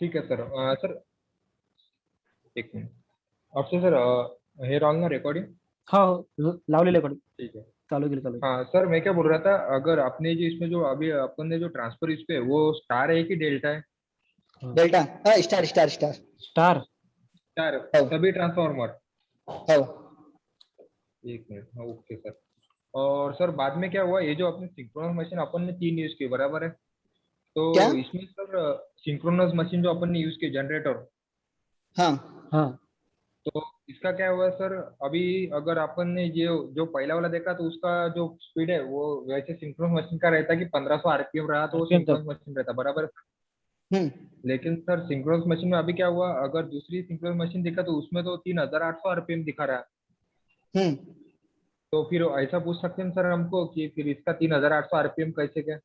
ठीक आहे sir. Sir एक मिनिट. अक्षय सर, हे राहुल ना रिकॉर्डिंग. हाँ लावलेलं कडे ठीक है. चालू केलं. हाँ सर, मैं क्या बोल रहा था, अगर आपने जो इसमें जो अभी अपन ने जो ट्रांसफर इस पे वो स्टार है कि डेल्टा है? Delta. Star star star star star हो. सभी ट्रांसफॉर्मर. हो. एक मिनट. हाँ ओके सर. और सर बाद में क्या हुआ, ये जो अपने सिंक्रोनस मशीन अपन ने 3 यूज की, बराबर है? तो क्या? इसमें सर सिंक्रोनस मशीन जो अपन ने यूज की, जनरेटर, हाँ हाँ तो इसका क्या हुआ सर? अभी अगर अपन ने ये जो पहला वाला देखा तो उसका जो स्पीड है वो वैसे सिंक्रोनस मशीन का रहता है कि 1500 आरपीएम रहा तो वो RPM सिंक्रोनस मशीन रहता, बराबर है? हम्म. लेकिन सर सिंक्रोनस मशीन में अभी क्या हुआ, अगर दूसरी सिंक्रोनस मशीन दिखा तो उसमें तो 3800 आरपीएम दिखा रहा है. हम्म. तो फिर ऐसा पूछ सकते हैं सर हमको कि फिर इसका 3800 आरपीएम कैसे क्या?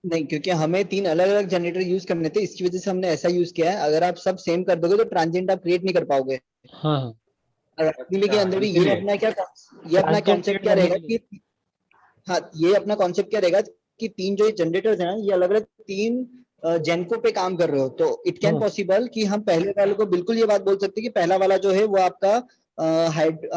नहीं, क्योंकि हमें 3 अलग अलग जनरेटर यूज करने थे, इसकी वजह से हमने ऐसा यूज किया है. अगर आप सब सेम कर दोगे तो ट्रांजिएंट आप क्रिएट नहीं कर पाओगे. हाँ हाँ RTB के अंदर भी ये इसीलिए. अपना क्या, ये अपना Transient कॉन्सेप्ट create क्या करने रहेगा के लिए. कि हाँ, ये अपना कॉन्सेप्ट क्या रहेगा कि 3 जो जनरेटर्स हैं ना, ये अलग अलग 3 जेनको पे काम कर रहे हो, तो इट कैन हाँ. पॉसिबल कि हम पहले वाले को बिल्कुल ये बात बोल सकते हैं कि पहला वाला जो है वो आपका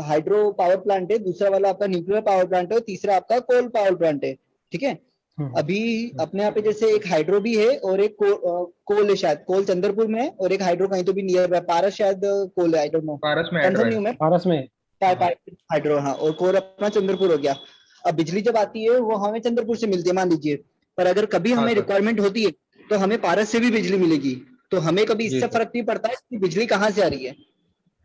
हाइड्रो पावर प्लांट है, दूसरा वाला आपका न्यूक्लियर पावर प्लांट है और तीसरा आपका कोल पावर प्लांट है. ठीक है. अभी अपने यहाँ पे जैसे एक हाइड्रो भी है और एक कोल है, शायद कोल चंद्रपुर में है और एक हाइड्रो कहीं तो भी नियर बाय, पारस शायद कोल है, आई डोंट नो. पारस में हाइड्रो कंसर्न है. में पारस में हाइड्रो, हाँ, और कोर अपना चंद्रपुर हो गया. अब बिजली जब आती है वो हमें चंद्रपुर से मिलती है मान लीजिए, पर अगर कभी हाँ हमें सर. रिक्वायरमेंट होती है तो हमें पारस से भी बिजली मिलेगी, तो हमें कभी जी इससे सर. फर्क नहीं पड़ता है कि बिजली कहाँ से आ रही है.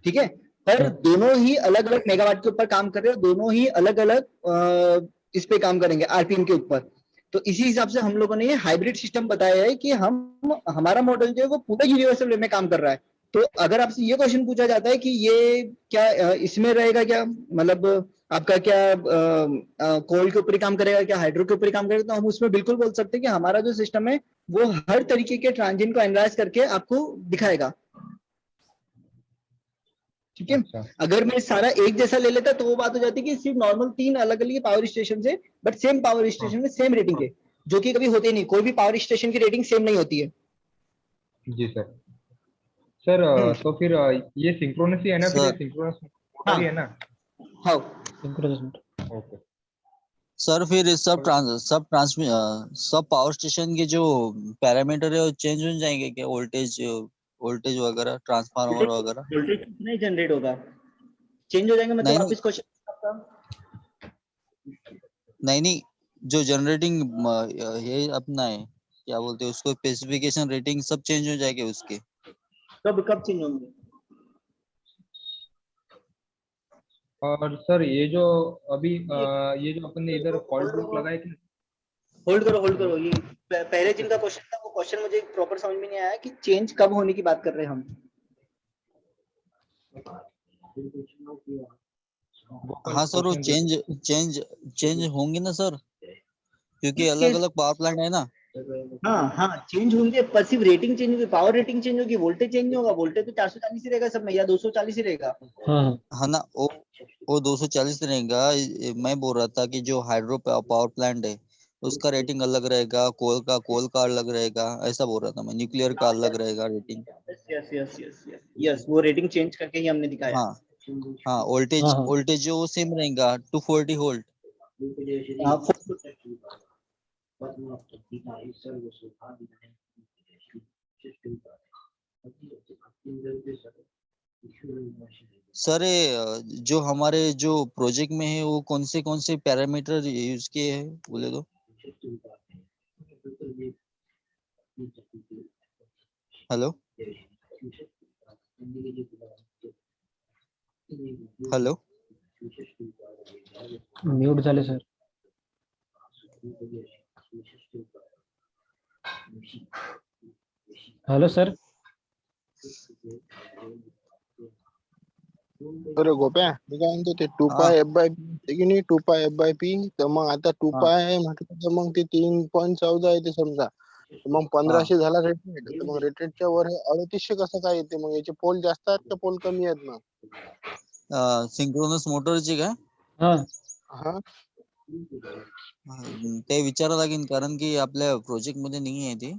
ठीक है. पर हाँ. दोनों ही अलग अलग मेगावाट के ऊपर काम कर रहे हो, दोनों ही अलग अलग इस पे काम करेंगे आरपीएम के ऊपर. तो इसी हिसाब से हम लोगों ने ये हाइब्रिड सिस्टम बताया है कि हम हमारा मॉडल जो है वो पूरा यूनिवर्सल वे में काम कर रहा है. तो अगर आपसे ये क्वेश्चन पूछा जाता है कि ये क्या इसमें रहेगा क्या, मतलब आपका क्या कोल के ऊपर ही काम करेगा, क्या हाइड्रो के ऊपर ही काम करेगा, तो हम उसमें बिल्कुल बोल सकते हैं कि हमारा जो सिस्टम है वो हर तरीके के ट्रांजिएंट को एनालाइज करके आपको दिखाएगा. ठीक है. अच्छा. अगर मैं सारा एक जैसा ले लेता तो वो बात हो जाती कि सिर्फ नॉर्मल 3 अलग अलग पावर स्टेशन है, बट सेम पावर स्टेशन में सेम रेटिंग है, जो कि कभी होते नहीं. कोई भी पावर स्टेशन की रेटिंग सेम नहीं होती है. जी सर. सर तो फिर ये सिंक्रोनस ही है ना? फिर ये सर सिंक्रोनस मोटर ही है ना? हाँ. ओके. सर फिर सब पावर स्टेशन के जो पैरामीटर है वो चेंज हो जाएंगे क्या, वोल्टेज वगैरह, ट्रांसफार्मर वगैरह? वोल्टेज कितना ही जनरेट होगा, चेंज हो जाएंगे मतलब नहीं वापस क्वेश्चन आपका. नहीं, जो जनरेटिंग ये अपना है, क्या बोलते हैं उसको, स्पेसिफिकेशन, रेटिंग सब चेंज हो जाएंगे उसके? कब चेंज होंगे? और सर ये जो अभी ये जो अपन ने इधर फॉल्ट ब्लॉक लगाए थे. होल्ड करो. ये पहले जिनका क्वेश्चन था वो क्वेश्चन मुझे प्रॉपर समझ में नहीं आया कि चेंज कब होने की बात कर रहे हैं हम. हाँ सर, वो चेंज होंगे ना सर, क्योंकि अलग अलग पावर प्लांट है ना. हाँ चेंज होंगे, पर सिर्फ रेटिंग चेंज होगी, पावर रेटिंग चेंज होगी, वोल्टेज चेंज नहीं होगा. वोल्टेज तो 440 ही रहेगा सब में, या 240 ही रहेगा. हाँ ना, वो 240 रहेगा. मैं बोल रहा था कि जो हाइड्रो पावर प्लांट है उसका रेटिंग अलग रहेगा, कोल का अलग रहेगा, ऐसा बोल रहा था मैं. न्यूक्लियर का अलग रहेगा रेटिंग. यस, वो रेटिंग चेंज करके ही हमने दिखाया. हाँ हाँ, वोल्टेज जो सेम रहेगा 240 वोल्ट. सर जो हमारे जो प्रोजेक्ट में है वो कौन से पैरामीटर यूज किए हैं बोले तो? हेलो हेलो म्यूट झाले सर. Hello sir. अरे गोप्या, मी काय म्हणतो ते 2π f/p की नाही, 2π f/p, तर मग आता 2π आहे म्हटलं तर मग ते 3.14 येते समजा, मग 1500 झाला रेटेड, तर मग रेटेडच्या वर 3800 कसं काय येते? मग याचे पोल जास्त आहेत का पोल कमी आहेत मग? सिंक्रोनस मोटरचे का? हा, ते विचारावं लागेल, कारण की आपल्या प्रोजेक्ट मध्ये नाही आहे ते.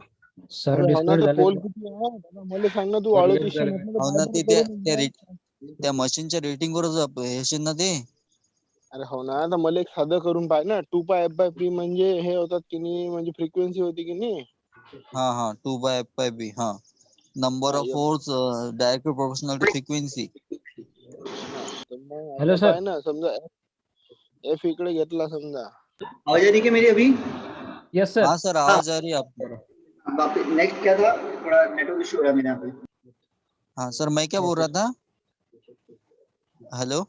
सर अरे हो ना, डिस्कनेक्ट ते झाले पोल सर. किती आहे आता मला सांग ना तू. Sir, late 3800 झालं. म्हटलं तर हो ना, फायबर ते करून त्या मशीनच्या रेटिंग वरच हे असेल ना ते. अरे हो ना, आता मला एक साधं करून पाह ना. 2π/p म्हणजे हे होतात की नाही, म्हणजे फ्रिक्वेन्सी होती की नाही. हा 2/f/b. हा, नंबर हा, of force direct proportional to frequency. तर मग हॅलो आता सर. पाह ना, समजा एफ इकडे घेतला समजा. आवाज आ रही क्या मेरी अभी? Yes sir. हाँ सर, हाँ. आवाज आ रही है आपकी. नेक्स्ट क्या था, थोड़ा नेटवर्क इशू हो रहा है मेरे यहाँ पे. हाँ सर, मैं क्या बोल रहा था. हेलो.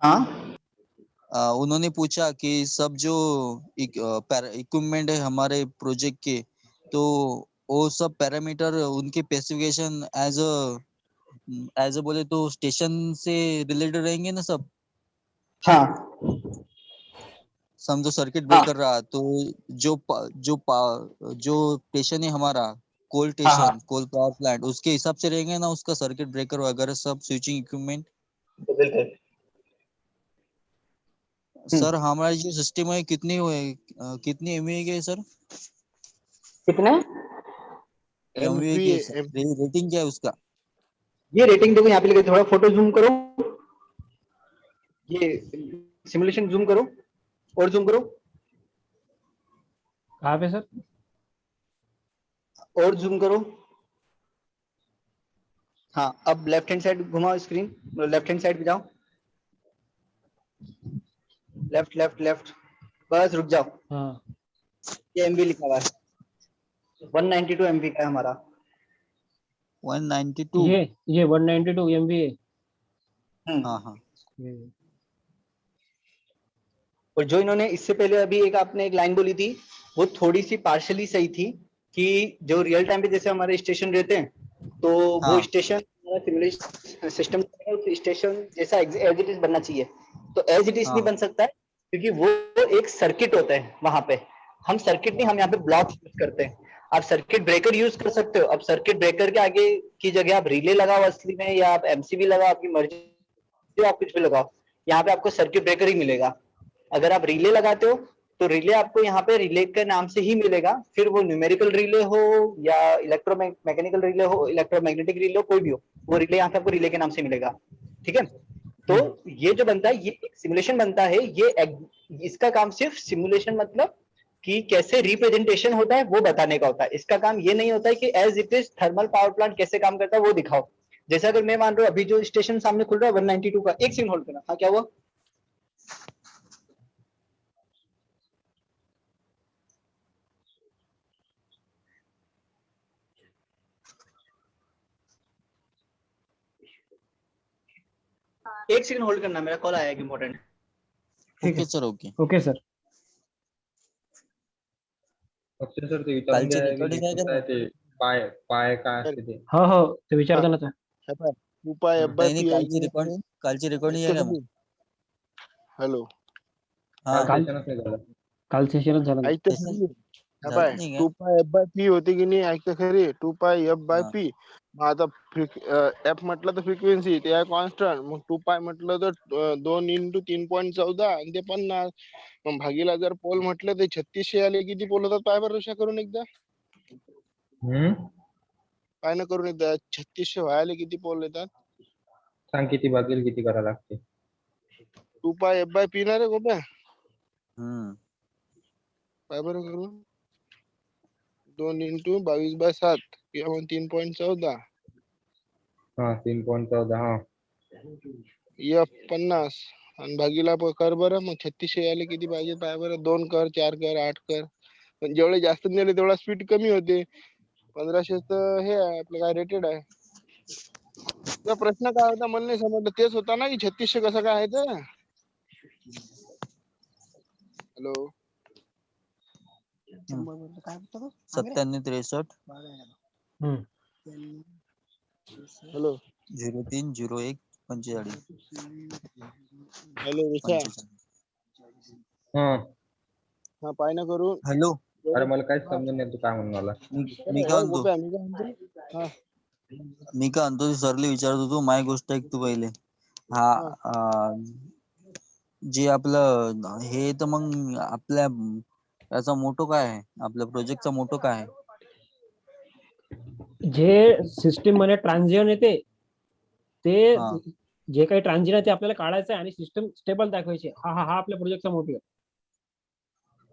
हाँ उन्होंने पूछा कि सब जो इक्विपमेंट है हमारे प्रोजेक्ट के, तो वो सब पैरामीटर उनके स्पेसिफिकेशन एज अ बोले तो स्टेशन से रिलेटेड रहेंगे ना सब. हाँ समझो सर्किट हाँ ब्रेकर रहा तो जो स्टेशन है हमारा, कोल हाँ हाँ स्टेशन, कोल पावर प्लांट, उसके हिसाब से रहेंगे ना उसका सर्किट ब्रेकर वगैरह सब स्विचिंग इक्विपमेंट. बिल्कुल. सर हमारी जो सिस्टम है कितनी एमवी की है सर. कितने? एमवी की MVA रेटिंग क्या है उसका. ये रेटिंग देखो यहाँ पे लिखा है, थोड़ा फोटो जूम करो, ये सिमुलेशन जूम करो और जूम करो कहाँ पे सर? और जूम करो. हाँ, अब लेफ्ट हैंड साइड घुमाओ स्क्रीन, लेफ्ट हैंड साइड पे जाओ, लेफ्ट लेफ्ट लेफ्ट, बस रुक जाओ. हाँ. ये एमबी लिखा हुआ है, 192 एमबी का है हमारा. 192. ये 192 MVA. हाँ हाँ. और जो इन्होंने इससे पहले अभी आपने एक लाइन बोली थी, वो थोड़ी सी पार्शली सही थी कि जो रियल टाइम पे जैसे हमारे स्टेशन रहते हैं, तो वो हाँ. स्टेशन सिमुलेशन सिस्टम स्टेशन जैसा एज इट इज बनना चाहिए. तो एज इट इज नहीं हाँ बन सकता है, क्योंकि वो एक सर्किट होता है वहां पे. हम सर्किट नहीं, हम यहाँ पे ब्लॉक यूज करते हैं. आप सर्किट ब्रेकर यूज कर सकते हो. अब सर्किट ब्रेकर के आगे की जगह आप रिले लगाओ असली में, या आप एमसीबी लगाओ, आपकी मर्जी, आप कुछ भी लगाओ, यहाँ पे आपको सर्किट ब्रेकर ही मिलेगा. अगर आप रिले लगाते हो तो रिले आपको यहाँ पे रिले के नाम से ही मिलेगा, फिर वो न्यूमेरिकल रिले हो या इलेक्ट्रोमैकेनिकल रिले हो, इलेक्ट्रोमैग्नेटिक रिले हो, कोई भी हो, वो रिले यहाँ पे आपको रिले के नाम से मिलेगा. ठीक है. तो ये जो बनता है, ये एक सिमुलेशन बनता है. इसका काम सिर्फ सिमुलेशन, मतलब कि कैसे रिप्रेजेंटेशन होता है वो बताने का होता है. इसका काम ये नहीं होता है कि as it is thermal power plant कैसे काम करता है वो दिखाओ. जैसे अगर मैं मान रहा हूँ अभी जो स्टेशन सामने खुल रहा है 192 का, एक सेकंड होल्ड करना. हाँ, क्या हुआ? एक सेकंड होल्ड करना, मेरा कॉल आया है इम्पोर्टेंट. ठीक ओके है सर. ओके. Okay sir. फक्त सर ते विचारून कालची घ्या की recording आहे का कसं आहे ते पाय पाय काय असते ते. हो हो ते विचारतो ना सर. नहीं 2π/p कालची recording आहे का मग. हॅलो, हा. काल सेशनच नाही झालं. काल सेशनच झालं नाही. ऐकते Session खरी. झालं नाही का. 2π/p होती की नाही, ऐकते खरी. 2π/p. मग आता एफ म्हटलं तर फ्रिक्वेन्सी ते आहे कॉन्स्टंट. मग 2π म्हटलं तर 2 × 3.14 आणि ते 50. मग भागीला जर पोल म्हटलं ते 3600 आले, किती पोल होतात पाय बरं ऋषा करून एकदा. काय ना करून एकदा 3600 व्हायला किती पोल येतात. सांग किती भागेल किती करा लागते. 2π/p ना रे गोप्या. काय बरं करून 2 × 22/7 किंवा मग 3.14. हा 3.14. हा F 50 आणि भागीला कर बरं. मग 3600 आले किती पाहिजे पाय बरं. 2 कर, 4 कर, 8 कर. पण जेवढे जास्त नेले तेवढा स्पीड कमी होते. 1500 तर हे आहे आपलं काय रेटेड आहे. तुझा प्रश्न काय होता मला नाही समजलं. तेच होता ना की 3600 कसं काय आहे तर. Hello, 97 hello 63 03 01 45 hello Risha. 45. हा. हा, पाय ना करून. हॅलो. अरे मला काहीच समजून नाही तू काय म्हणून मला. मी काय म्हणतो गोप्या, मी काय म्हणतो. हा मी काय म्हणतो सरले विचारत होतो. माझी गोष्ट ऐक तू पहिले. हा जे आपलं हे तर मग आपल्या याचा मोटो काय आहे, आपल्या प्रोजेक्टचा मोटो काय आहे. जे सिस्टीम मध्ये ट्रान्झिशन येते ते हा. जे काही ट्रान्झिशन आहे ते आपल्याला काढायचं आहे आणि सिस्टम स्टेबल दाखवायची. हा आपल्या प्रोजेक्टचा मोटिव्ह आहे.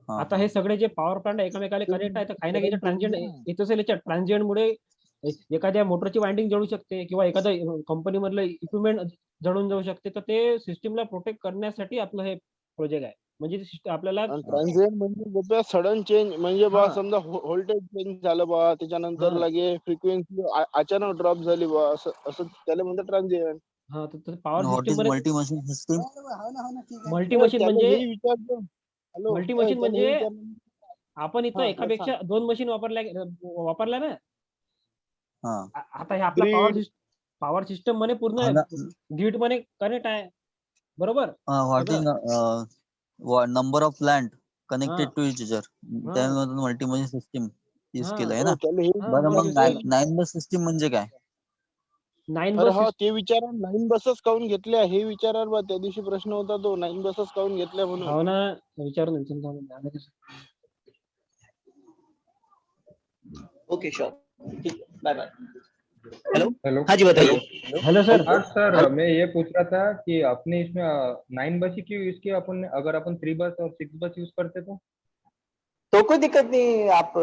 हा, आता हा. हे सगळे जे पॉवर प्लांट एकमेकाला कनेक्ट आहे तर काही ना काही ट्रान्झिशन येत असेल. याच्या ट्रान्झिशन मुळे एखाद्या मोटरची वाइंडिंग जळू शकते किंवा एखाद्या कंपनी मधलं इक्विपमेंट जळून जाऊ शकते. तर ते सिस्टीमला प्रोटेक्ट करण्यासाठी आपलं हे प्रोजेक्ट आहे. म्हणजे आपल्याला ट्रान्झिएंट म्हणजे सडन चेंज म्हणजे बा हा. समजा व्होल्टेज चेंज झालं बा त्याच्यानंतर हा. लगे फ्रिक्वेन्सी अचानक ड्रॉप झाली बा असं असं त्याला म्हणतात ट्रान्झिएंट. हा तर पॉवर व्हॉट सिस्टीम इज मध्ये multi machine system? Multi machine त्याला म्हणजे हे विचारतो. हॅलो मल्टी मशीन त्याला हे म्हणजे विचारलं. आपण इथं हा, एकापेक्षा 2 मशीन वापरल्या ना. हा. आता हे आपला Grid. पॉवर सिस्टम मध्ये पूर्ण ग्रिड मध्ये कनेक्ट आहे. बरोबर. What is number of plant connected हा. टू इच अदर, त्यामध्ये मल्टी मशीन सिस्टीम यूज हा. केलंय हो, ना. त्याला हे बरं मग multi-machine. 9 बस सिस्टीम म्हणजे काय? 9 अरे बस हा ते विचारा 9 बसेस काऊन घेतल्या हे विचाराल बा. त्या दिवशी प्रश्न होता तो 9 बसेस काऊन घेतल्या म्हणून. हो ना, विचारून ओके श्योर, ठीक है, बाय बाय. हेलो, हेलो हाँ जी बताइए. Hello sir. हाँ सर, मैं ये पूछ रहा था कि अपने इसमें 9 बस ही क्यों यूज किया अपन ने? अगर अपन 3 बस और 6 बस यूज करते तो कोई दिक्कत नहीं, आप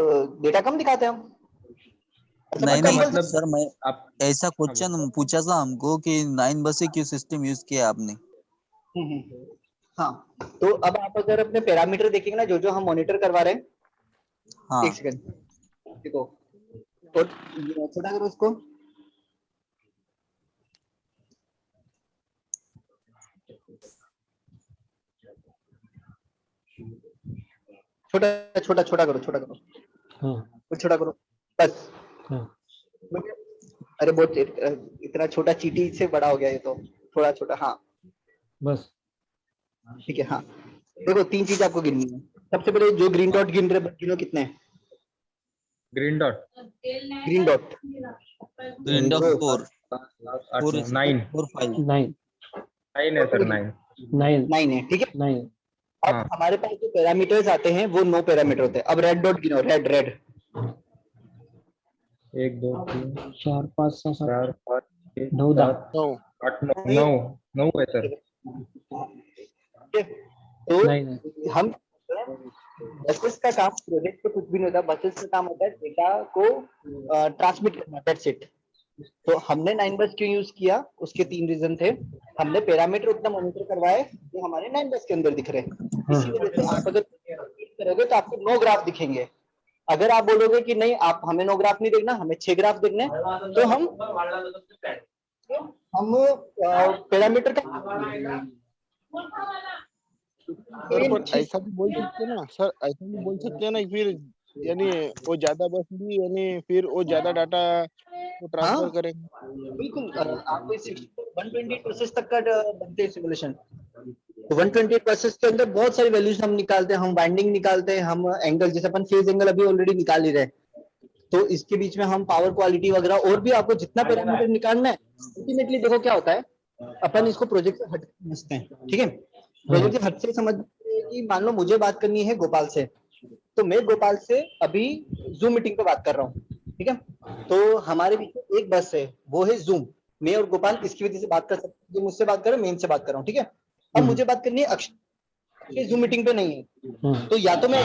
डेटा कम दिखाते हैं हम. नहीं अच्छा, नहीं मतलब सर, मैं आप ऐसा क्वेश्चन पूछा था हमको कि 9 बसें क्यों सिस्टम यूज किया आपने? हाँ, तो अब आप अगर अपने पैरामीटर देखेंगे ना, जो जो हम मॉनिटर करवा रहे हैं. हाँ. एक सेकंड देखो, तो छोटा करो उसको. छोटा छोटा छोटा करो, छोटा करो. हाँ. कुछ छोटा करो बस. हाँ. अरे बहुत इतना छोटा चीटी से बड़ा हो गया ये तो. थोड़ा छोटा. हाँ बस. ठीक है. हाँ देखो, 3 चीज आपको गिननी है. सबसे पहले जो ग्रीन डॉट गिन रहे, गिनो कितने हैं. Green dot green dot green dot 4 9 5. 9 है सर, 9. 9 है. ठीक है. 9. अब हाँ. हमारे पास जो पैरामीटर्स आते हैं वो 9 पैरामीटर होते हैं. अब रेड डॉट गिनो. Red red 1 2 3 4 5 6 7 4 5 6 9 10. 9 8 9 9 है सर. तो नहीं. हम बसेस का काम, प्रोजेक्ट पे कुछ भी नहीं होता. बसेस का काम होता है डेटा को ट्रांसमिट करना. That's it. तो हमने 9 बस क्यों यूज किया, उसके 3 रीजन थे. हमने पैरामीटर उतना मॉनिटर करवाए जो हमारे 9 बस के अंदर दिख रहे हैं. इसी वजह से आप अगर करोगे तो आपको 9 ग्राफ दिखेंगे. अगर आप बोलोगे कि नहीं, आप हमें 9 ग्राफ नहीं देखना, हमें 6 ग्राफ देखने, तो हम पैरामीटर का पर ऐसा भी बोल सकते ना सर, ऐसा भी बोल सकते हैं ना फिर यानी वो ज्यादा बस ली यानी फिर वो ज्यादा डाटा को ट्रांसफर करेंगे. बिल्कुल. आप 128 प्रोसेस तक का बनते हैं सिमुलेशन. तो 128 प्रोसेस के अंदर बहुत सारी वैल्यूज हम निकालते हैं. हम वाइंडिंग निकालते हैं, हम एंगल, जैसे अपन फेज एंगल अभी ऑलरेडी निकाल ही रहे. तो इसके बीच में हम पावर क्वालिटी वगैरह और भी आपको जितना पैरामीटर निकालना है. अल्टीमेटली देखो क्या होता है, अपन इसको प्रोजेक्ट से हट के समझते हैं. ठीक है. प्रोजेक्ट से हट से समझ कि मान लो मुझे बात करनी है गोपाल से, तो मैं गोपाल से अभी जूम मीटिंग पे बात कर रहा हूँ. ठीक है. तो हमारे बीच में एक बस है, वो है जूम. मैं और गोपाल इसकी वजह से बात कर सकते हैं. जो मुझसे बात कर रहे हैं, मैं इनसे बात कर रहा हूँ. ठीक है. अब मुझे बात करनी है अक्षय जूम मीटिंग पे नहीं है. तो या तो मैं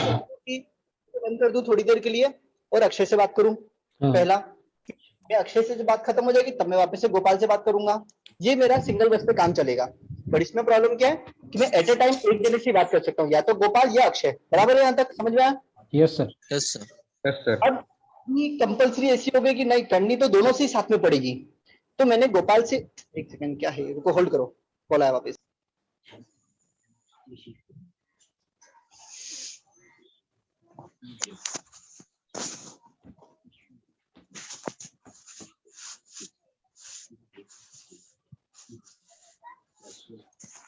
बंद कर दूं थोड़ी देर के लिए और अक्षय से बात करूं. पहला, मैं अक्षय से जब बात खत्म हो जाएगी तब मैं वापस से गोपाल से बात करूंगा. ये मेरा सिंगल बस पे काम चलेगा. बट इसमें प्रॉब्लम क्या है कि मैं एट ए टाइम एक जने से बात कर सकता हूँ, या तो गोपाल या अक्षय. बराबर है? यहाँ तक समझ में आया? Yes sir. Yes sir. Yes sir. अब कंपल्सरी ऐसी हो गई कि नहीं, करनी तो दोनों से ही साथ में पड़ेगी. तो मैंने गोपाल से, एक सेकंड, क्या है, रुको, होल्ड करो, कॉल आया वापस.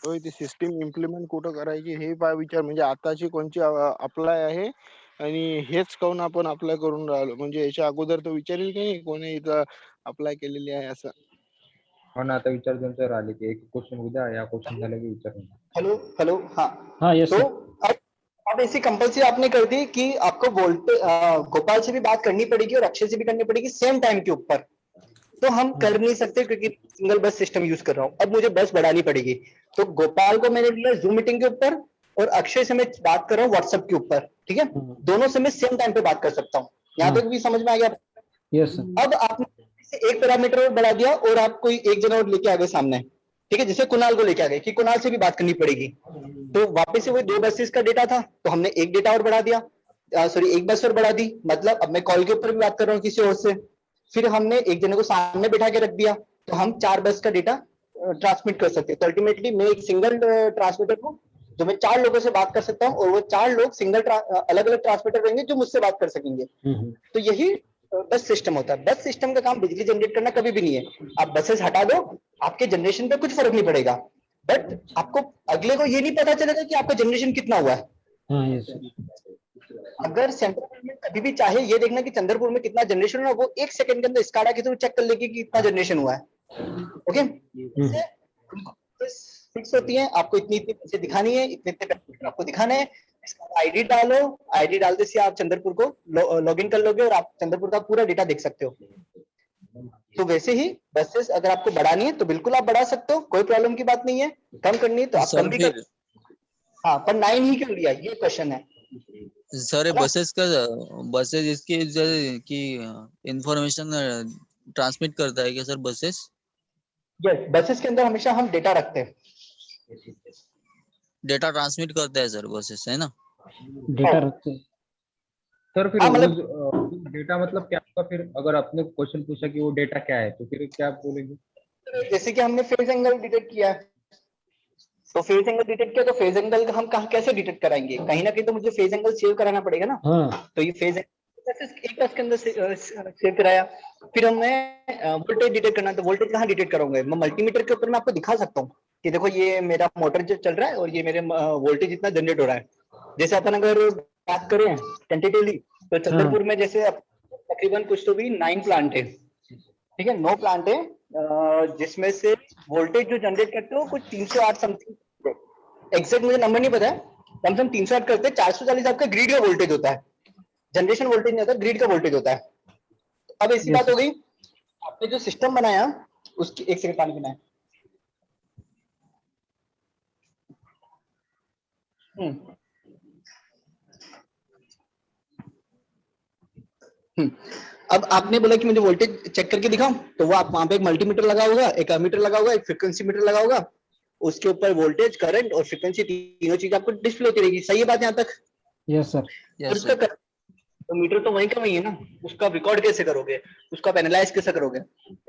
तो ती सिस्टीम इम्प्लिमेंट कुठं करायची हे पा विचार. म्हणजे आताची कोणची अप्लाय आहे आणि हेच काऊन आपण अप्लाय करून राहिलो. म्हणजे याच्या अगोदर तो विचारेल की नाही कोणी इथं अप्लाय केलेली आहे असं. हो ना, आता विचार सर आले की एक क्वेश्चन उद्या या क्वेश्चन झालं की विचारून. Hello hello. हाँ हाँ यस तो सर. अब अब ऐसी कंपल्सरी आपने कर दी कि आपको गोपाल से भी बात करनी पड़ेगी और अक्षय से भी करनी पड़ेगी सेम टाइम के ऊपर। तो हम कर नहीं सकते क्योंकि सिंगल बस सिस्टम यूज कर रहा हूँ। अब मुझे बस बढ़ानी पड़ेगी, तो गोपाल को मैंने लिया जूम मीटिंग के ऊपर और अक्षय से मैं बात कर रहा हूँ व्हाट्सएप के ऊपर। ठीक है, दोनों से मैं सेम टाइम पे बात कर सकता हूँ। यहाँ तक भी समझ में आ गया? Yes sir. अब आपने एक पैरामीटर और बढ़ा दिया और आप कोई एक जना और लेके आ गए सामने, ठीक है, जैसे कुणाल को लेके आ गए कि कुणाल से भी बात करनी पड़ेगी, तो वापस से वही 2 बसेस का डेटा था, तो हमने एक डेटा और बढ़ा दिया, सॉरी एक बस और बढ़ा दी, मतलब अब मैं कॉल के ऊपर भी बात कर रहा हूँ किसी और से। फिर हमने एक जने को सामने बिठा के रख दिया, तो हम 4 बस का डेटा ट्रांसमिट कर सकते हैं। तो अल्टीमेटली मैं एक सिंगल ट्रांसमीटर हूँ जो मैं 4 लोगों से बात कर सकता हूँ, और वो 4 लोग अलग अलग ट्रांसमीटर रहेंगे जो मुझसे बात कर सकेंगे। तो यही बस सिस्टम होता है। बस सिस्टम का काम बिजली जनरेट करना कभी भी नहीं है। आप बसेस हटा दो, आपके जनरेशन पे कुछ फर्क नहीं पड़ेगा, बट आपको अगले को ये नहीं पता चलेगा कि आपका जनरेशन कितना हुआ है। हाँ यस सर। अगर सेंट्रल गवर्नमेंट कभी भी चाहे ये देखना कि चंद्रपुर में कितना जनरेशन हुआ, वो 1 सेकंड के अंदर स्काडा के थ्रू चेक कर लेगी कि कितना जनरेशन हुआ है। ओके, फिक्स होती है, आपको इतनी इतनी पैसे दिखानी है, इतने इतने पैसे आपको दिखाने हैं। आईडी डालो, आईडी डालते से आप चंद्रपुर को लॉग इन कर लोगे और आप चंद्रपुर का पूरा डेटा देख सकते हो। तो वैसे ही बसेस अगर आपको बढ़ानी है तो बिल्कुल आप बढ़ा सकते हो, कोई प्रॉब्लम की बात नहीं है। कम करनी है तो आप सर कम भी फिर कर, हाँ, पर 9 ही क्यों लिया, ये क्वेश्चन है। सर बसेस इसकी की इंफॉर्मेशन ट्रांसमिट करता है क्या सर बसेस? यस, बसेस के अंदर हमेशा हम डेटा रखते हैं। डेटा ट्रांसमिट करता है सर बसेस, है ना? डेटा रखते हैं। सर फिर हाँ, वो मतलब डेटा मतलब क्या होगा फिर? अगर आपने क्वेश्चन पूछा कि वो डेटा क्या है, तो फिर क्या बोलेंगे? जैसे कि हमने फेज एंगल डिटेक्ट किया है, तो फेज एंगल डिटेक्ट किया, तो फेज एंगल का हम कहाँ कैसे डिटेक्ट कराएंगे? कहीं ना कहीं तो मुझे फेज एंगल सेव कराना पड़ेगा ना। हाँ तो ये फेज एक बस के अंदर सेव कराया। फिर हमें वोल्टेज डिटेक्ट करना है, तो वोल्टेज कहाँ डिटेक्ट करोगे? मैं मल्टीमीटर के ऊपर मैं आपको दिखा सकता हूँ कि देखो ये मेरा मोटर जो चल रहा है और ये मेरे वोल्टेज इतना जनरेट हो रहा है। जैसे अपन अगर बात करें टेंटेटिवली, तो चंद्रपुर में जैसे तकरीबन कुछ तो भी 9 प्लांट है, ठीक है, 9 प्लांट है, जिसमें से वोल्टेज जो जनरेट करते हो कुछ 308 समथिंग, एग्जैक्ट मुझे नंबर नहीं पता है, कम से कम 308 करते हैं। 440 आपका ग्रिड का वोल्टेज होता है, जनरेशन वोल्टेज नहीं होता, ग्रिड का वोल्टेज होता है। अब ऐसी बात हो गई, आपने जो सिस्टम बनाया उसकी, एक सेकंड पानी पीना है। अब आपने बोला कि मुझे वोल्टेज चेक करके दिखाओ, तो वो आप वहां पे एक मल्टीमीटर लगा होगा, एक एमीटर लगा होगा, एक फ्रीक्वेंसी मीटर लगा होगा, उसके ऊपर वोल्टेज, करंट और फ्रीक्वेंसी तीनों चीज आपको डिस्प्ले होती रहेगी। सही है बात यहाँ तक? Yes sir. और उसका तो मीटर तो वहीं का वही है ना, उसका रिकॉर्ड कैसे करोगे, उसका एनालाइज कैसे करोगे?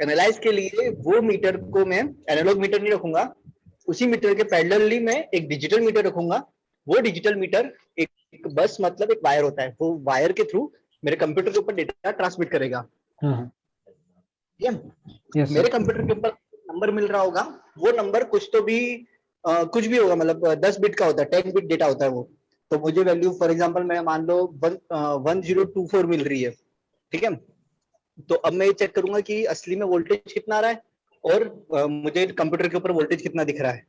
एनालाइज के लिए वो मीटर को मैं एनालॉग मीटर नहीं रखूंगा, उसी मीटर के पैरेलली मैं एक डिजिटल मीटर रखूंगा। वो डिजिटल मीटर एक बस मतलब एक वायर होता है, वो वायर के थ्रू मेरे कंप्यूटर के ऊपर डेटा ट्रांसमिट करेगा। ठीक है, मेरे कंप्यूटर के ऊपर नंबर मिल रहा होगा, वो नंबर कुछ तो भी कुछ भी होगा, मतलब 10 बिट का होता है, 10 बिट डेटा होता है वो। तो मुझे वैल्यू फॉर एग्जांपल मैं मान लो 1024 मिल रही है, ठीक है, तो अब मैं ये चेक करूंगा कि असली में वोल्टेज कितना आ रहा है और मुझे कंप्यूटर के ऊपर वोल्टेज कितना दिख रहा है।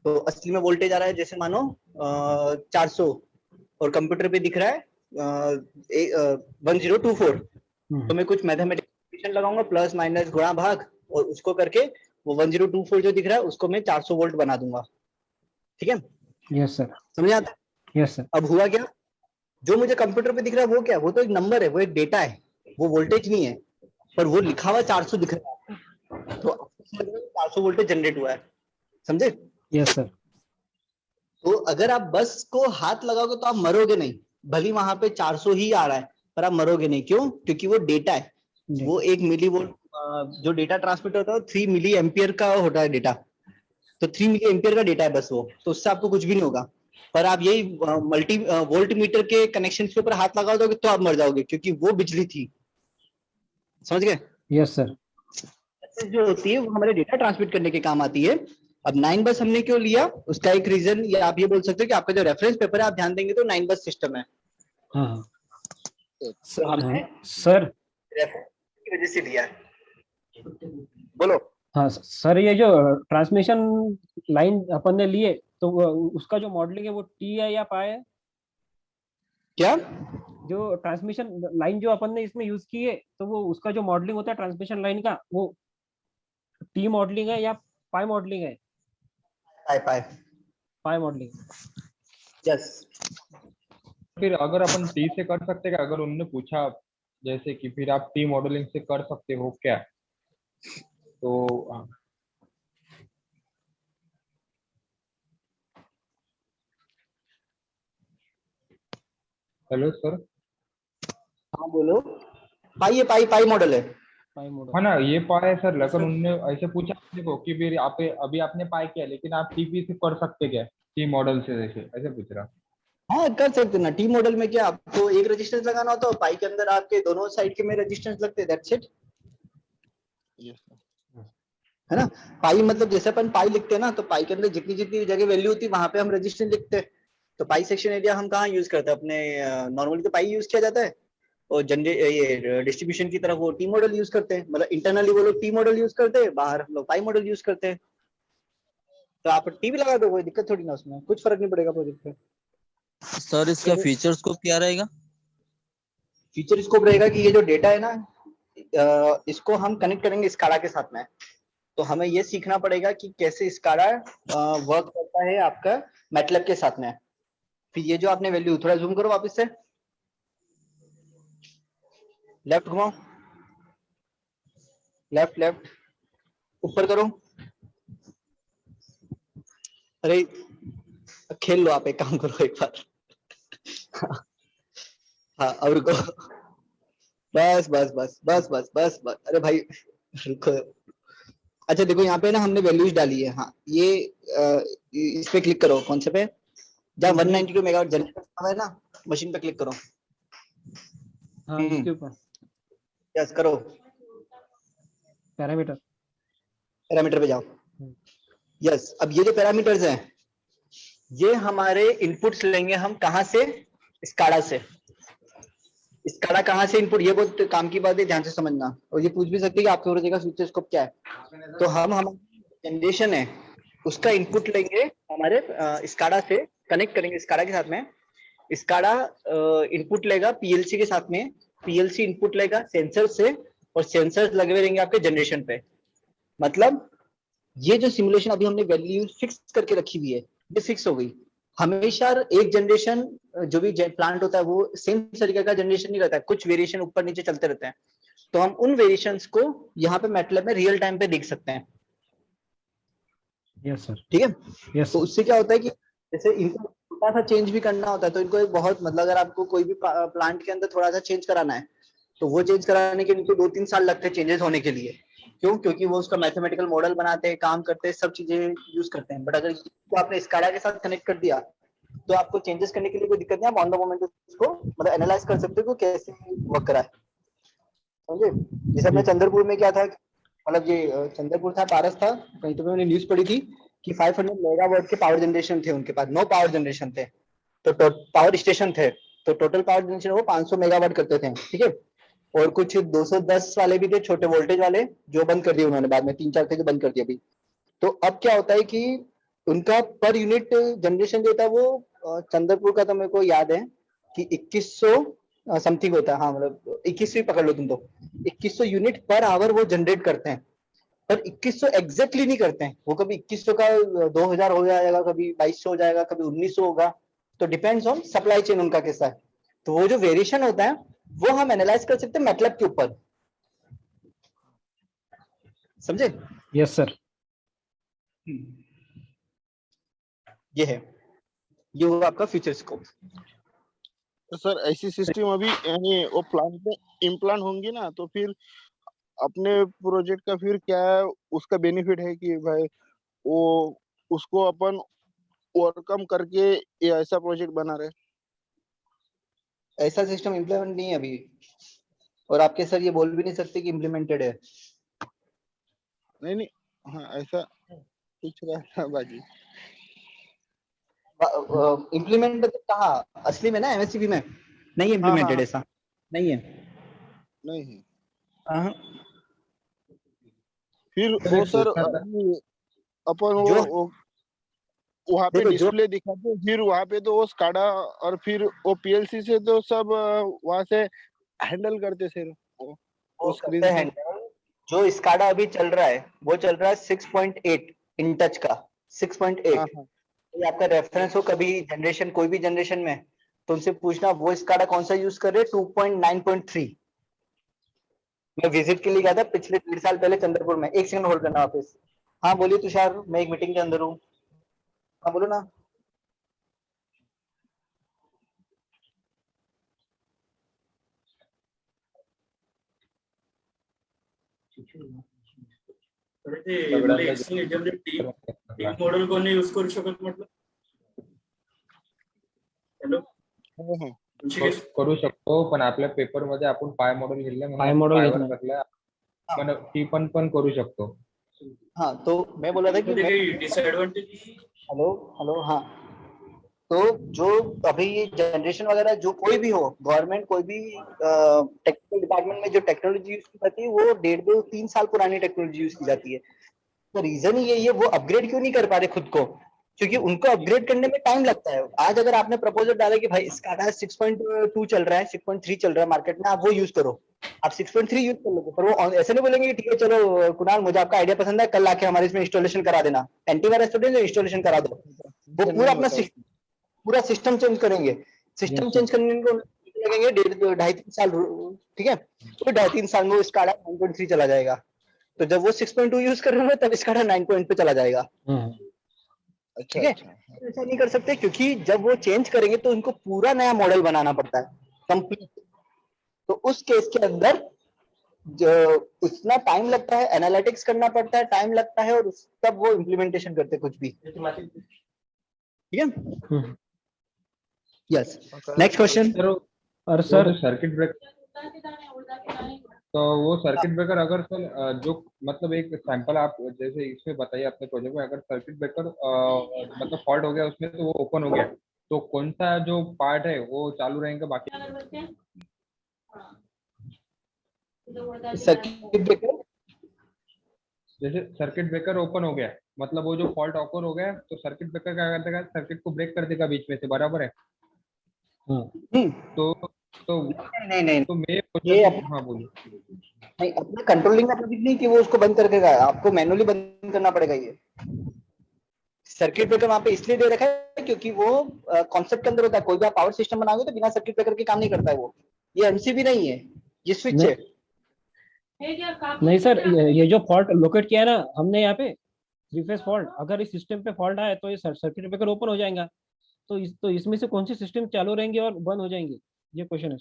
तो असली में वोल्टेज आ रहा है जैसे मानो 400 और कंप्यूटर पे दिख रहा है 1024, तो मैं कुछ मैथमेटिक्स लगाऊंगा, प्लस माइनस गुणा भाग, और उसको करके वो 1024 जो दिख रहा है उसको मैं 400 वोल्ट बना दूंगा। ठीक है, यस सर। समझ आता? Yes sir. अब हुआ क्या, जो मुझे कंप्यूटर पे दिख रहा है वो क्या है? वो तो एक नंबर है, वो एक डेटा है, वो वोल्टेज नहीं है, पर वो लिखा हुआ 400 दिख रहा है, तो 400 वोल्टेज जनरेट हुआ है। समझे? Yes sir. तो अगर आप बस को हाथ लगाओगे तो आप मरोगे नहीं, भली वहां पे 400 ही आ रहा है, पर आप मरोगे नहीं। क्यों? क्योंकि वो डेटा है, वो 1 मिली वोल्ट जो डेटा ट्रांसमिट होता है 3 मिली एम्पियर का होता है डेटा, तो 3 मिली एम्पियर का डेटा है बस वो, तो उससे आपको कुछ भी नहीं होगा। पर आप यही मल्टी वोल्ट मीटर के कनेक्शन के ऊपर हाथ लगा दोगे तो आप मर जाओगे, क्योंकि वो बिजली थी। समझ गए? Yes sir. जो होती है वो हमारे डेटा ट्रांसमिट करने के काम आती है। अब 9 बस हमने क्यों लिया, उसका एक रीजन, या आप ये बोल सकते हो कि आपका जो रेफरेंस पेपर है आप ध्यान देंगे तो 9 बस सिस्टम है। हाँ तो हमने सर। रेफरेंस की वजह से लिया है। बोलो। हाँ सर, ये जो ट्रांसमिशन लाइन अपन ने लिए तो उसका जो मॉडलिंग है वो टी है या पाई है? क्या? जो ट्रांसमिशन लाइन जो अपन ने इसमें यूज की है, तो वो उसका जो मॉडलिंग होता है ट्रांसमिशन लाइन का, वो टी मॉडलिंग है या पाई मॉडलिंग है? पाई पाई। पाई मॉडलिंग। यस। फिर अगर अपन टी से कर सकते क्या, अगर उन्होंने पूछा जैसे कि फिर आप टी मॉडलिंग से कर सकते हो क्या, तो हेलो सर। हाँ बोलो। पाई है, पाई पाई मॉडल है। Pi model. हाँ ना, ये पाया है सर, लेकिन सर उनने ऐसे पूछा अपने को कि फिर आप अभी आपने पाया किया, लेकिन आप टीपी से कर सकते क्या, टी मॉडल से, जैसे ऐसे पूछ रहा। हाँ कर सकते ना। टी मॉडल में क्या आपको एक रेजिस्टेंस लगाना होता है, पाई के अंदर आपके दोनों साइड के में रेजिस्टेंस लगते हैं, दैट्स इट। Yes, sir. है ना? पाई मतलब जैसे अपन पाई लिखते हैं ना, तो पाई के अंदर जितनी जितनी जगह वैल्यू होती है वहां पे हम रेजिस्टेंस लिखते हैं। तो पाई सेक्शन एरिया हम कहाँ यूज करते हैं? अपने नॉर्मली तो पाई यूज किया जाता है, और ये डिस्ट्रीब्यूशन की तरफ वो टी मॉडल यूज करते हैं। मतलब इंटरनली वो लोग टी मॉडल यूज करते हैं, बाहर हम लोग पाई मॉडल यूज करते हैं। तो आप टी भी लगा दो, कोई दिक्कत थोड़ी ना, उसमें कुछ फर्क नहीं पड़ेगा प्रोजेक्ट पे। सर इसका फीचर स्कोप क्या रहेगा? फीचर स्कोप रहेगा कि ये जो डेटा है ना, इसको हम कनेक्ट करेंगे स्काडा के साथ में। तो हमें ये सीखना पड़ेगा कि कैसे स्काडा वर्क करता है आपका मैटलैब के साथ में। फिर ये जो आपने वैल्यू, थोड़ा जूम करो वापस से, लेफ्ट घुमाओ, लेफ्ट लेफ्ट, ऊपर करो। अरे खेल लो, आप एक काम करो एक बार। हाँ अब रुको, बस बस बस बस बस बस बस, अरे भाई रुको। अच्छा देखो यहाँ पे ना हमने वैल्यूज डाली है। हाँ ये इस पे क्लिक करो, कौन से पे, जहाँ 192 मेगावाट जनरेटर है ना, मशीन पे क्लिक करो। हाँ इसके ऊपर यस करो, पैरामीटर। पैरामीटर पे जाओ। यस अब ये जो पैरामीटर्स हैं, ये हमारे इनपुट्स लेंगे हम कहाँ से? स्काडा से। स्काडा कहाँ से इनपुट, ये बहुत काम की बात है, ध्यान से समझना। और ये पूछ भी सकते हैं कि आपके प्रोजेक्ट का फ्यूचर स्कोप क्या है। तो हम जनरेशन है उसका इनपुट लेंगे हमारे स्काडा से, कनेक्ट करेंगे स्काडा के साथ में। स्काडा इनपुट लेगा पीएलसी के साथ में, पीएलसी इनपुट लेगा सेंसर से, और सेंसर लगे हुए रहेंगे आपके जनरेशन पे। मतलब ये जो सिमुलेशन अभी हमने वैल्यू फिक्स करके रखी हुई है, ये फिक्स हो गई। हमेशा एक जनरेशन जो भी प्लांट होता है वो सेम तरीके का जनरेशन नहीं रहता है, कुछ वेरिएशन ऊपर नीचे चलते रहते हैं। तो हम उन वेरिएशंस को यहाँ पे मैटलैब में रियल टाइम पे देख सकते हैं। Yes sir. ठीक है? यस तो उससे क्या होता है कि जैसे इनको थोड़ा सा चेंज भी करना होता है, तो इनको एक बहुत मतलब अगर आपको कोई भी प्लांट के अंदर थोड़ा सा चेंज कराना है, तो वो चेंज कराने के लिए इनको 2-3 साल लगते हैं चेंजेस होने के लिए। क्यों? क्योंकि वो उसका मैथमेटिकल मॉडल बनाते हैं, काम करते हैं, सब चीजें यूज करते हैं। बट अगर इसको आपने स्काडा के साथ कनेक्ट कर दिया, तो आपको चेंजेस करने के लिए कोई दिक्कत नहीं, आप ऑन द मोमेंट उसको मतलब एनालाइज कर सकते हो कि कैसे वर्क करा है। समझे? जैसे अपने चंद्रपुर में क्या था, मतलब ये चंद्रपुर था, पारस था, कहीं तो मैंने न्यूज पढ़ी थी कि 500 मेगावाट के पावर जनरेशन थे उनके पास, 9 पावर जनरेशन थे, तो पावर स्टेशन थे। तो टोटल पावर जनरेशन वो 500 मेगावाट करते थे। ठीक है? और कुछ 210 वाले भी थे, छोटे वोल्टेज वाले, जो बंद कर दिए उन्होंने बाद में, 3-4 थे जो बंद कर दिए अभी। तो अब क्या होता है कि उनका पर यूनिट जनरेशन जो था वो चंद्रपुर का तो मेरे को याद है कि 2100 समथिंग होता है। हाँ मतलब 2100 ही पकड़ लो तुम तो, 2100 यूनिट पर आवर वो जनरेट करते हैं। पर 2100 एग्जैक्टली नहीं करते हैं वो, कभी 2100 का 2000 हो जाएगा, कभी 2200 हो जाएगा, कभी 1900 होगा। तो डिपेंड्स ऑन सप्लाई चेन उनका कैसा है। तो वो जो वेरिएशन होता है वो हम एनालाइज कर सकते हैं मैटलैब के ऊपर। समझे? Yes sir. ये है, ये हुआ आपका फ्यूचर स्कोप। तो सर ऐसी सिस्टम अभी यानी वो प्लांट में इम्प्लांट होंगी ना, तो फिर अपने प्रोजेक्ट का फिर क्या है, उसका बेनिफिट है कि भाई वो उसको अपन ओवरकम करके ये ऐसा प्रोजेक्ट बना रहे। ऐसा सिस्टम इम्प्लीमेंट नहीं है अभी, और आपके सर ये बोल भी नहीं सकते कि इम्प्लीमेंटेड है। नहीं नहीं, हाँ ऐसा कुछ रहा था बाजी। इम्प्लीमेंट कहा असली में ना, एमएससीबी में नहीं हाँ हाँ इम्प्लीमेंटेड, हाँ, ऐसा नहीं है। नहीं है। हाँ, फिर सर वो एक सर पूछना था। अभी अपन जो वो वहाँ पे देखो, जो डिस्प्ले दिखाते, फिर वहाँ पे तो वो स्काडा और फिर वो पीएलसी से तो सब वहाँ से हैंडल करते सर वो वो करते स्क्रीन हैं से। हैंडल। जो स्काडा अभी चल रहा है वो चल रहा है 6.8 इन टच का, 6.8। हाँ हाँ ये आपका रेफरेंस हो कभी जनरेशन, कोई भी जनरेशन में, तो उनसे पूछना वो स्काडा कौन सा यूज कर रहे हैं। 2.9.3। मैं विजिट के लिए गया था पिछले 1.5 साल पहले चंद्रपुर में। एक सेकंड होल्ड करना वापस। हाँ बोलिए तुषार, मैं एक मीटिंग के अंदर हूँ। हाँ बोलो ना। तर ते मला एक सांग, याच्यामध्ये टीप मॉडेल कोणी यूज करू शकत म्हटलं? हॅलो हाँ हाँ ऋषिकेश, करू शकतो, पण आपल्या पेपर मध्ये आपण पाय मॉडेल घेतलं पाय म्हणून model पायवर घेतलं. टाकलं. पण ती पण करू शकतो. हाँ तो मैं बोला था कि मध्ये काही डिसएडवांटेज? हेलो हेलो हाँ, तो जो अभी ये जनरेशन वगैरह जो कोई भी हो, गवर्नमेंट कोई भी टेक्निकल डिपार्टमेंट में जो टेक्नोलॉजी यूज की जाती है वो 1.5-2-3 साल पुरानी टेक्नोलॉजी यूज की जाती है। तो रीजन ही यही है, वो अपग्रेड क्यों नहीं कर पा रहे खुद को, क्योंकि उनको अपग्रेड करने में टाइम लगता है। आज अगर आपने प्रपोजल डाला कि भाई स्काडा 6.2 चल रहा है, 6.3 चल रहा है मार्केट में, आप वो यूज करो, आप 6.3 यूज कर लोगे, पर वो ऐसे नहीं बोलेंगे कि ठीक है चलो कुणाल मुझे आपका आइडिया पसंद है, कल आके हमारे इसमें इंस्टॉलेशन करा देना, एंटीवायरस स्टूडेंट इंस्टॉलेशन करा दो। वो सर पूरा नहीं अपना होता। पूरा सिस्टम चेंज करेंगे। सिस्टम Yes, चेंज करने को लगेंगे 1.5-2-3 साल, ठीक है। तो 2.5-3 साल में वो स्काडा 9.3 चला जाएगा। तो जब वो 6.2 यूज कर रहे हो तब स्काडा 9 पे चला जाएगा। अच्छा ठीक है, अच्छा ऐसा नहीं कर सकते क्योंकि जब वो चेंज करेंगे तो उनको पूरा नया मॉडल बनाना पड़ता है, कंप्लीट। तो उस केस के अंदर जो उतना टाइम लगता है, एनालिटिक्स करना पड़ता है, टाइम लगता है, और तब वो इम्प्लीमेंटेशन करते कुछ भी। ठीक है, यस। Next question. तर और वो सर जो सर्किट ब्रेकर, तो वो सर्किट ब्रेकर अगर सर जो मतलब एक सैंपल आप जैसे इसमें बताइए अपने प्रोजेक्ट में, अगर सर्किट ब्रेकर मतलब फॉल्ट हो गया उसमें तो वो ओपन हो गया, तो कौन सा जो पार्ट है वो चालू रहेगा, बाकी सर्किट ब्रेकर, जैसे सर्किट ब्रेकर ओपन हो गया मतलब वो जो फॉल्ट ऑकर हो गया, तो सर्किट ब्रेकर क्या कर देगा, सर्किट को ब्रेक कर देगा बीच में से, बराबर है। नहीं तो तो नहीं नहीं, तो मैं ये हाँ बोलिए। नहीं, अपना कंट्रोलिंग का प्रोजेक्ट नहीं कि वो उसको बंद करके गया, आपको मैनुअली बंद करना पड़ेगा। ये सर्किट ब्रेकर वहां पे इसलिए दे रखा है क्योंकि वो कॉन्सेप्ट के अंदर होता है। कोई भी आप पावर सिस्टम बनाओगे तो बिना सर्किट ब्रेकर के काम नहीं करता है वो। ये एमसीबी नहीं है, ये स्विच है। नहीं सर, ये जो फॉल्ट लोकेट किया है ना हमने यहाँ पे, थ्री फेज फॉल्ट, अगर इस सिस्टम पे फॉल्ट आए तो ये सर्किट ब्रेकर ओपन हो जाएगा। तो इसमें से कौन सी सिस्टम चालू रहेंगे और बंद हो जाएंगे, ये क्वेश्चन है।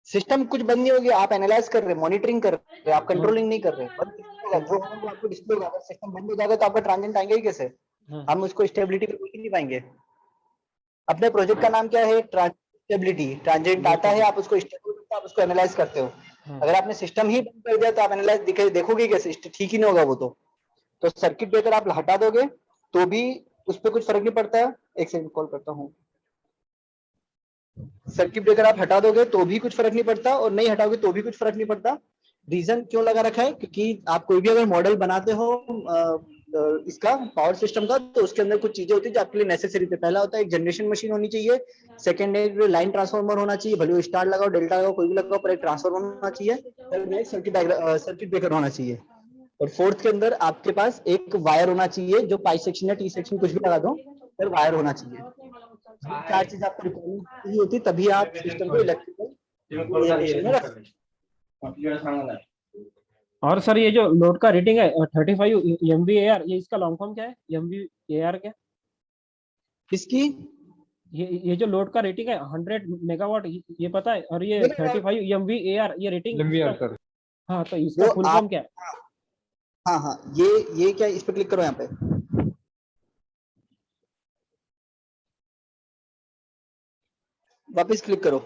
सिस्टम कुछ बंद नहीं होगी, आप एनालाइज कर रहे हैं, मॉनिटरिंग कर रहे हैं, आप कंट्रोलिंग नहीं कर रहे हैं। बंद किसको होगा? जो होगा वो आपको डिस्प्ले होगा। अगर सिस्टम बंद हो जाएगा तो आपका ट्रांजिएंट आएंगे ही कैसे? हाँ हम उसको स्टेबिलिटी पे देख ही नहीं पाएंगे। अपने प्रोजेक्ट का नाम क्या है? स्टेबिलिटी। ट्रांजिएंट आता है, आप उसको स्टेबल करते हो, आप उसको एनालाइज करते हो। हाँ अगर आपने सिस्टम ही बंद कर दिया तो आप एनालाइज देखोगे कैसे? ठीक ही नहीं होगा वो। तो सर्किट ब्रेकर आप हटा दोगे तो भी उस पर कुछ फर्क नहीं पड़ता है। एक सेकंड कॉल करता हूँ। सर्किट ब्रेकर आप हटा दोगे तो भी कुछ फर्क नहीं पड़ता, और नहीं हटाओगे तो भी कुछ फर्क नहीं पड़ता। रीजन क्यों लगा रखा है? क्योंकि आप कोई भी अगर मॉडल बनाते हो इसका पावर सिस्टम का, तो उसके अंदर कुछ चीजें होती है जो आपके लिए नेसेसरी थे। पहला होता है एक जनरेशन मशीन होनी चाहिए, सेकंड एक लाइन ट्रांसफार्मर होना चाहिए, भले वो स्टार लगाओ डेल्टा लगाओ कोई भी लगाओ, पर एक ट्रांसफार्मर होना चाहिए, थर्ड एक सर्किट ब्रेकर होना चाहिए, और फोर्थ के अंदर आपके पास एक वायर होना चाहिए, जो पाई सेक्शन या टी सेक्शन कुछ भी लगा दो, पर वायर होना चाहिए। ये चार चीज आपको रिक्वायरमेंट होती है, तभी आप सिस्टम को इलेक्ट्रिकल में रख। और सर ये जो लोड का रेटिंग है 35 MVAR, ये इसका लॉन्ग फॉर्म क्या है? MVAR क्या? किसकी? ये जो लोड का रेटिंग है 100 मेगावाट, ये पता है, और ये 35 MVAR ये रेटिंग MVR सर। हाँ, तो इसका वो फुल फॉर्म क्या है? हाँ हाँ, ये क्या, इस पे क्लिक करो यहाँ पे, वापस क्लिक करो।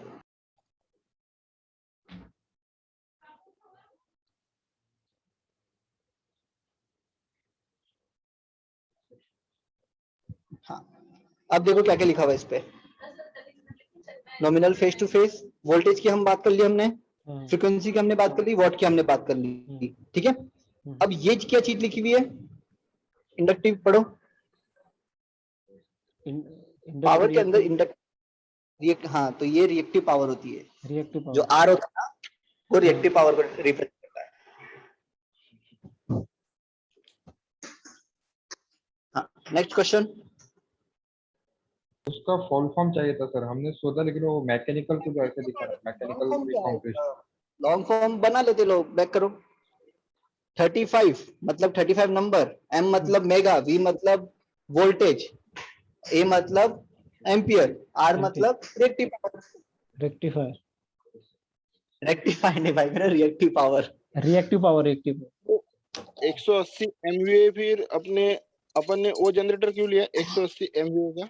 हाँ, अब देखो क्या क्या लिखा हुआ है इस पे। Nominal face to face, voltage की हम बात कर ली हमने, फ्रीक्वेंसी की हमने बात कर ली, वॉट की हमने बात कर ली, ठीक है। अब ये क्या चीज लिखी हुई है? इंडक्टिव पढ़ो। पावर के अंदर इंडक्ट हाँ, तो ये रिएक्टिव पावर होती है। रिएक्टिव जो पावर। आर होता है ना, वो रिएक्टिव पावर को रिप्रेजेंट करता है। हाँ, नेक्स्ट क्वेश्चन। उसका फुल फॉर्म चाहिए था सर, हमने सोचा लेकिन वो मैकेनिकल कुछ ऐसे दिखा रहा है, मैकेनिकल कंप्रेशन। लॉन्ग फॉर्म बना लेते लोग, बैक करो। 35 मतलब 35 नंबर, एम मतलब मेगा, वी मतलब वोल्टेज, ए मतलब एम्पियर, आर मतलब रेक्टिफायर। रेक्टिफायर। रेक्टिफायर नहीं भाई मेरा, reactive power. Reactive power, reactive. 180 MVA, फिर अपन ने वो जनरेटर क्यों लिया 180 MVA का?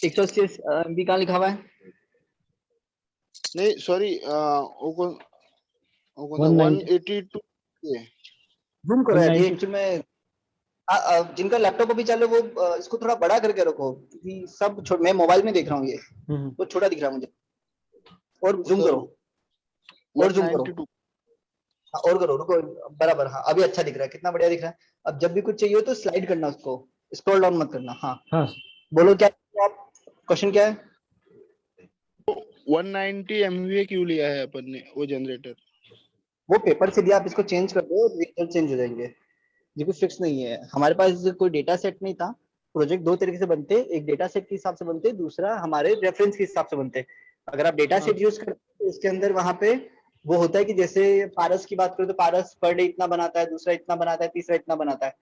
180 एमबी कहाँ लिखा हुआ है? नहीं सॉरी, वो कौन 182 जूम करो यार, ये 190 एक्चुअली में जिनका लैपटॉप अभी चालू है वो इसको थोड़ा बड़ा करके रखो, क्योंकि सब मैं मोबाइल में देख रहा हूँ, ये वो छोटा दिख रहा है मुझे। और जूम करो, और जूम करो। 192। हाँ, और करो, रुको, बराबर। हाँ, अभी अच्छा दिख रहा है, कितना बढ़िया दिख रहा है। अब जब भी कुछ चाहिए हो तो स्लाइड करना उसको, स्क्रॉल डाउन मत करना। हाँ, हाँ बोलो क्या आप, क्वेश्चन क्या है? 190 MVA क्यों लिया है अपन ने वो जनरेटर? वो पेपर से दिया, आप इसको चेंज कर दो, रिजल्ट चेंज हो जाएंगे। ये कुछ फिक्स नहीं है, हमारे पास कोई डेटा सेट नहीं था। प्रोजेक्ट दो तरीके से बनते, एक डेटा सेट के हिसाब से बनते, दूसरा हमारे रेफरेंस के हिसाब से बनते। अगर आप डेटा सेट यूज करते हैं तो उसके अंदर वहां पे वो होता है कि जैसे पारस की बात करो तो पारस पर डे इतना बनाता है, दूसरा इतना बनाता है, तीसरा इतना बनाता है,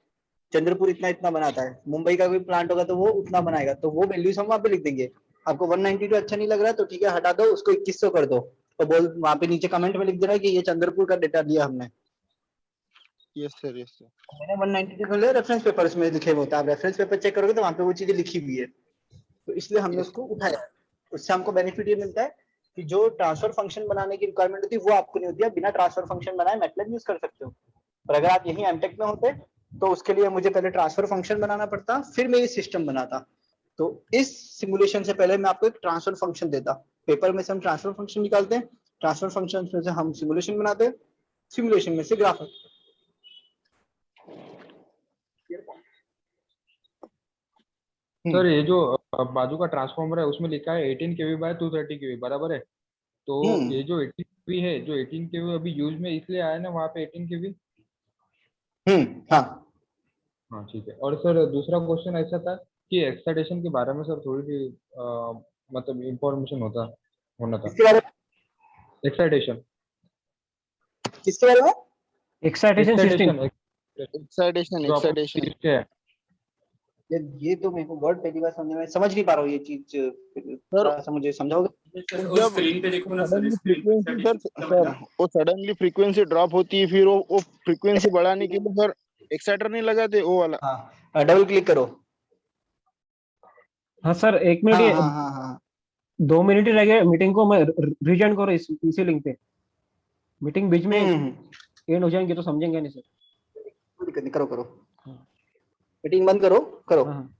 चंद्रपुर इतना इतना बनाता है, मुंबई का कोई प्लांट होगा तो वो उतना बनाएगा, तो वो वैल्यूज हम वहां पे लिख देंगे। आपको 192 अच्छा नहीं लग रहा है तो ठीक है, हटा दो उसको, 2100 कर दो, तो बोल वहां पे नीचे कमेंट में लिख देना कि ये चंद्रपुर का डेटा दिया हमने। Yes sir, yes sir. मैंने 192 खोले, रेफरेंस पेपर उसमें लिखे हुए होता है, आप रेफरेंस पेपर चेक करोगे तो वहां पे वो चीजें लिखी हुई है, तो इसलिए हमने उसको उठाया। उससे हमको बेनिफिट ये मिलता है कि जो ट्रांसफर फंक्शन बनाने की रिक्वायरमेंट होती है वो आपको नहीं होती है, बिना ट्रांसफर फंक्शन बनाए मैटलैब यूज कर सकते हो। और अगर आप यही एमटेक में होते तो उसके लिए मुझे पहले ट्रांसफर फंक्शन बनाना पड़ता, फिर मैं ये सिस्टम बनाता। तो इस सिमुलेशन से पहले मैं आपको एक ट्रांसफर फंक्शन देता, पेपर में से हम ट्रांसफर फंक्शन निकालते हैं, ट्रांसफर फंक्शन में से हम सिमुलेशन बनाते हैं, सिमुलेशन में से ग्राफ। सर ये जो बाजू का ट्रांसफॉर्मर है उसमें लिखा है 18 kV बाय 230 kV, बराबर है? तो ये जो 18 kV है, जो 18 kV अभी यूज में इसलिए आया ना वहाँ पे 18 kV। हाँ हाँ ठीक है। और सर दूसरा क्वेश्चन ऐसा था कि एक्साइटेशन के बारे में सर थोड़ी सी मतलब इंफॉर्मेशन होना था। इसके बारे में, एक्साइटेशन किसके बारे में? Excitation system. एक्साइटेशन, जो आपको एक्साइटेशन। सीखते हैं। ये तो मेरे को वर्ड पहली बार समझ में, समझ नहीं पा रहा हूँ ये चीज, सर थोड़ा सा मुझे समझाओगे? उस स्क्रीन पे देखो ना सर, सडनली स्क्रीन पे फ्रीक्वेंसी, excitation सर समझना। वो सडनली फ्रीक्वेंसी ड्रॉप होती है, फिर वो फ्रीक्वेंसी बढ़ाने के लिए सर एक्साइटर नहीं लगाते वो वाला? हाँ, डबल क्लिक करो। हाँ सर, 1 मिनट, हाँ ये हाँ हाँ हाँ 2 मिनट ही रह गए मीटिंग को, मैं रिजॉइन करो इसी लिंक पे। मीटिंग बीच में एंड हो जाएंगे तो समझेंगे नहीं सर। कोई दिक्कत नहीं, करो करो, हाँ। मीटिंग बंद करो, करो। हाँ।